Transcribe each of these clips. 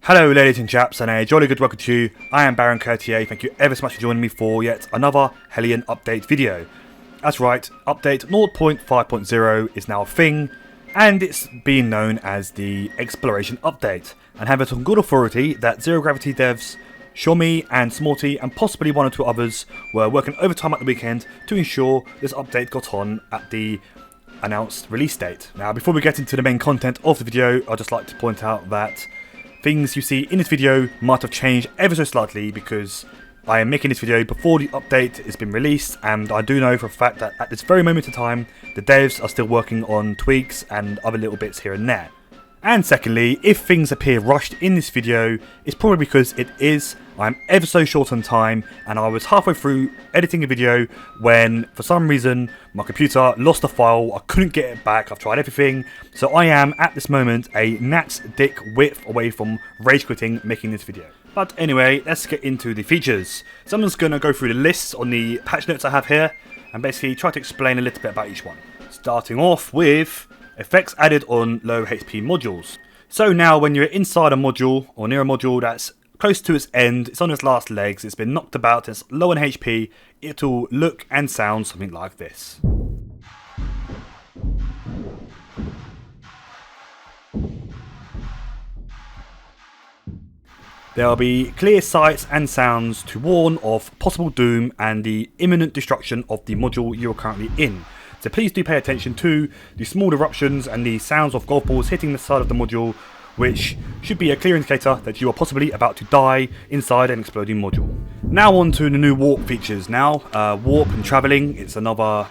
Hello ladies and chaps, and a jolly good welcome to you. I am Baron Quertier. Thank you ever so much for joining me for yet another Hellion update video. That's right, update 0.5.0 is now a thing, and it's being known as the Exploration Update, and have it on good authority that Zero Gravity devs, Xiaomi and Smarty and possibly one or two others were working overtime at the weekend to ensure this update got on at the announced release date. Now before we get into the main content of the video, I'd just like to point out that things you see in this video might have changed ever so slightly because I am making this video before the update has been released, and I do know for a fact that at this very moment in time the devs are still working on tweaks and other little bits here and there. And secondly, if things appear rushed in this video, it's probably because it is. I'm ever so short on time, and I was halfway through editing a video when, for some reason, my computer lost a file. I couldn't get it back. I've tried everything. So I am, at this moment, a gnat's dick width away from rage quitting making this video. But anyway, let's get into the features. So I'm just going to go through the lists on the patch notes I have here, and basically try to explain a little bit about each one. Starting off with effects added on low HP modules. So now when you're inside a module or near a module that's close to its end, it's on its last legs, it's been knocked about, it's low on HP, it'll look and sound something like this. There'll be clear sights and sounds to warn of possible doom and the imminent destruction of the module you're currently in. So please do pay attention to the small eruptions and the sounds of golf balls hitting the side of the module, which should be a clear indicator that you are possibly about to die inside an exploding module. Now on to the new warp features. Now, warp and travelling, it's another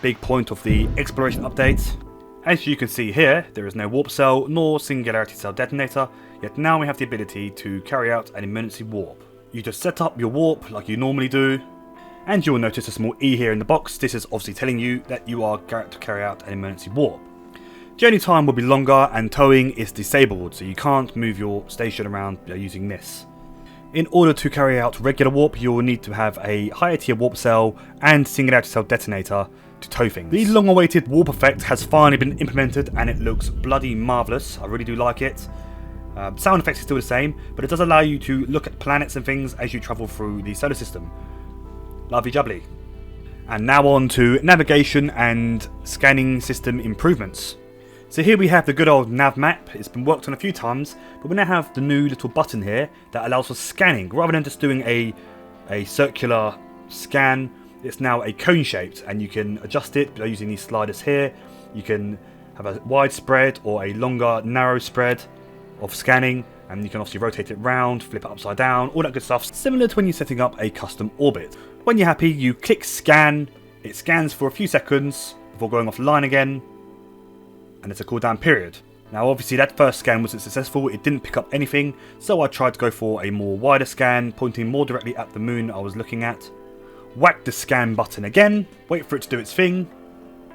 big point of the exploration update. As you can see here, there is no warp cell nor singularity cell detonator, yet now we have the ability to carry out an emergency warp. You just set up your warp like you normally do, and you'll notice a small E here in the box. This is obviously telling you that you are going to carry out an emergency warp. Journey time will be longer and towing is disabled, so you can't move your station around using this. In order to carry out regular warp, you will need to have a higher tier warp cell and singularity cell detonator to tow things. The long awaited warp effect has finally been implemented and it looks bloody marvellous. I really do like it. Sound effects are still the same, but it does allow you to look at planets and things as you travel through the solar system. Lovely jubbly. And now on to navigation and scanning system improvements. So here we have the good old nav map. It's been worked on a few times, but we now have the new little button here that allows for scanning. Rather than just doing a circular scan, it's now a cone shaped, and you can adjust it by using these sliders here. You can have a wide spread or a longer narrow spread of scanning, and you can obviously rotate it round, flip it upside down, all that good stuff, similar to when you're setting up a custom orbit. When you're happy, you click scan, it scans for a few seconds before going offline again, and there's a cooldown period. Now obviously that first scan wasn't successful, it didn't pick up anything, so I tried to go for a more wider scan, pointing more directly at the moon I was looking at. Whack the scan button again, wait for it to do its thing,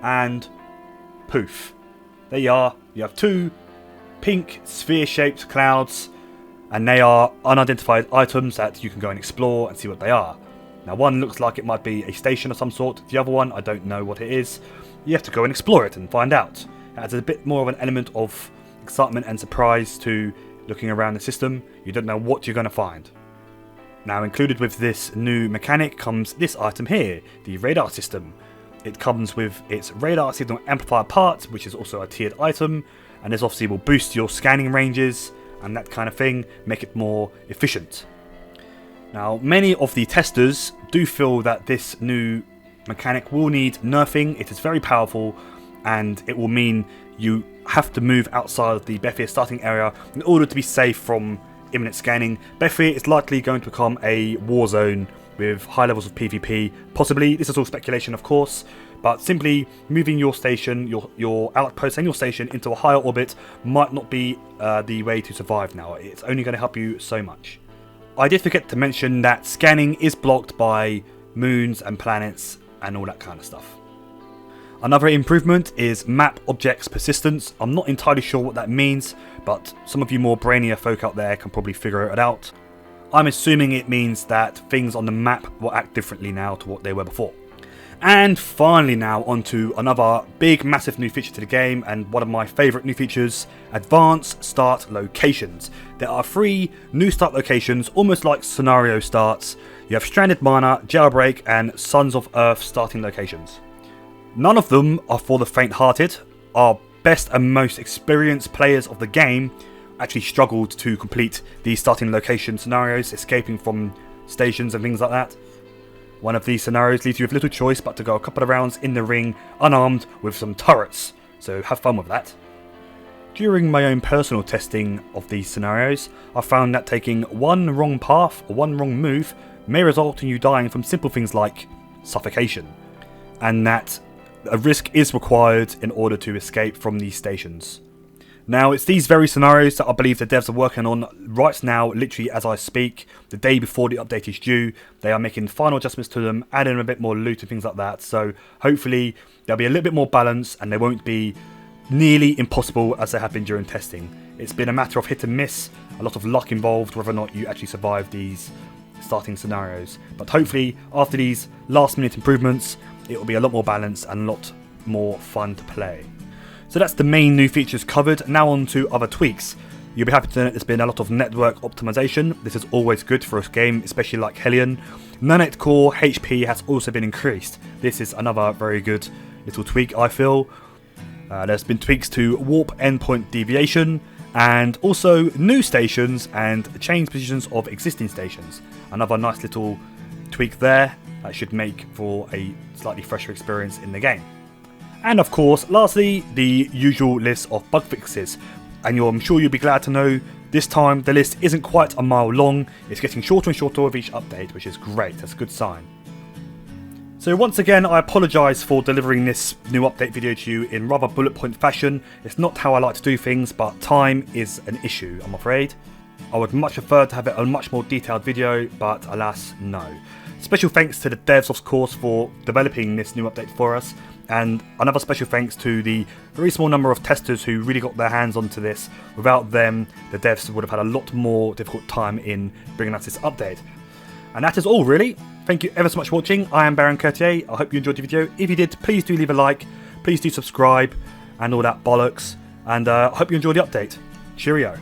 and poof. There you are, you have two pink sphere-shaped clouds, and they are unidentified items that you can go and explore and see what they are. Now one looks like it might be a station of some sort, the other one I don't know what it is. You have to go and explore it and find out. It adds a bit more of an element of excitement and surprise to looking around the system. You don't know what you're going to find. Now included with this new mechanic comes this item here, the radar system. It comes with its radar signal amplifier part, which is also a tiered item, and this obviously will boost your scanning ranges and that kind of thing, make it more efficient. Now, many of the testers do feel that this new mechanic will need nerfing. It is very powerful, and it will mean you have to move outside of the Quertier starting area in order to be safe from imminent scanning. Quertier is likely going to become a war zone with high levels of PvP. Possibly, this is all speculation of course, but simply moving your station, your outpost and your station into a higher orbit might not be the way to survive now. It's only going to help you so much. I did forget to mention that scanning is blocked by moons and planets and all that kind of stuff. Another improvement is map objects persistence. I'm not entirely sure what that means, but some of you more brainier folk out there can probably figure it out. I'm assuming it means that things on the map will act differently now to what they were before. And finally now onto another big massive new feature to the game, and one of my favourite new features, Advanced Start Locations. There are 3 new start locations, almost like scenario starts. You have Stranded Miner, Jailbreak and Sons of Earth starting locations. None of them are for the faint-hearted. Our best and most experienced players of the game actually struggled to complete these starting location scenarios, escaping from stations and things like that. One of these scenarios leaves you with little choice but to go a couple of rounds in the ring unarmed with some turrets, so have fun with that. During my own personal testing of these scenarios, I found that taking one wrong path or one wrong move may result in you dying from simple things like suffocation, and that a risk is required in order to escape from these stations. Now, it's these very scenarios that I believe the devs are working on right now, literally as I speak. The day before the update is due, they are making final adjustments to them, adding a bit more loot and things like that. So hopefully there'll be a little bit more balance and they won't be nearly impossible as they have been during testing. It's been a matter of hit and miss, a lot of luck involved whether or not you actually survive these starting scenarios. But hopefully after these last minute improvements, it will be a lot more balanced and a lot more fun to play. So that's the main new features covered. Now on to other tweaks. You'll be happy to know that there's been a lot of network optimization. This is always good for a game, especially like Hellion. Nanite core HP has also been increased. This is another very good little tweak, I feel. There's been tweaks to warp endpoint deviation, and also new stations and change positions of existing stations. Another nice little tweak there that should make for a slightly fresher experience in the game. And of course, lastly, the usual list of bug fixes. And I'm sure you'll be glad to know this time the list isn't quite a mile long. It's getting shorter and shorter with each update, which is great. That's a good sign. So once again, I apologise for delivering this new update video to you in rather bullet point fashion. It's not how I like to do things, but time is an issue, I'm afraid. I would much prefer to have it a much more detailed video, but alas, no. Special thanks to the devs, of course, for developing this new update for us. And another special thanks to the very small number of testers who really got their hands onto this. Without them, the devs would have had a lot more difficult time in bringing us this update. And that is all really. Thank you ever so much for watching. I am Baron Quertier. I hope you enjoyed the video. If you did, please do leave a like. Please do subscribe and all that bollocks. And I hope you enjoyed the update. Cheerio.